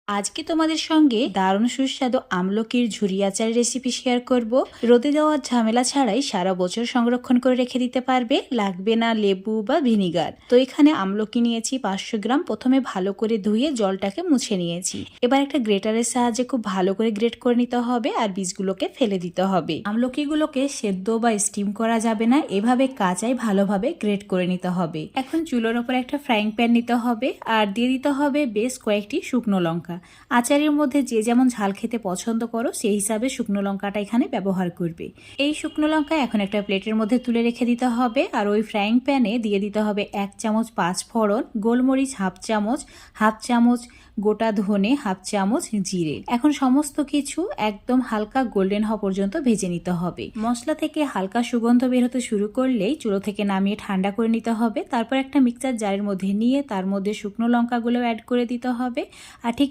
আজকে তোমাদের সঙ্গে দারুণ সুস্বাদু আমলকির ঝুরি আচার রেসিপি শেয়ার করব। রোদে দেওয়ার ঝামেলা ছাড়াই সারা বছর সংরক্ষণ করে রেখে দিতে পারবে, লাগবে না লেবু বা ভিনিগার। তো এখানে আমলকি নিয়েছি 500 গ্রাম। প্রথমে ভালো করে ধুয়ে জলটাকে মুছে নিয়েছি। এবার একটা গ্রেটারের সাহায্যে খুব ভালো করে গ্রেট করে নিতে হবে আর বীজগুলোকে ফেলে দিতে হবে। আমলকিগুলোকে সেদ্ধ বা স্টিম করা যাবে না, এভাবে কাঁচাই ভালোভাবে গ্রেট করে নিতে হবে। এখন চুলোর ওপর একটা ফ্রাইং প্যান নিতে হবে আর দিয়ে দিতে হবে বেশ কয়েকটি শুকনো লঙ্কা। আচারের মধ্যে যে যেমন ঝাল খেতে পছন্দ করো সেই হিসাবে শুকনো লঙ্কাটা এখানে ব্যবহার করবে। এই শুকনো লঙ্কা এখন একটা প্লেটের মধ্যে তুলে রেখে দিতে হবে আর ওই ফ্রাইং প্যানে দিয়ে দিতে হবে 1 চামচ 5 ফোড়ন, গোলমরিচ হাফ চামচ গোটা ধনে, হাফ চামচ জিরে। এখন সমস্ত কিছু একদম হালকা গোল্ডেন হওয়া পর্যন্ত ভেজে নিতে হবে। মশলা থেকে হালকা সুগন্ধ বের হতে শুরু করলেই চুলো থেকে নামিয়ে ঠান্ডা করে নিতে হবে। তারপর একটা মিক্সচার জারের মধ্যে নিয়ে তার মধ্যে শুকনো লঙ্কাগুলো অ্যাড করে দিতে হবে আর ঠিক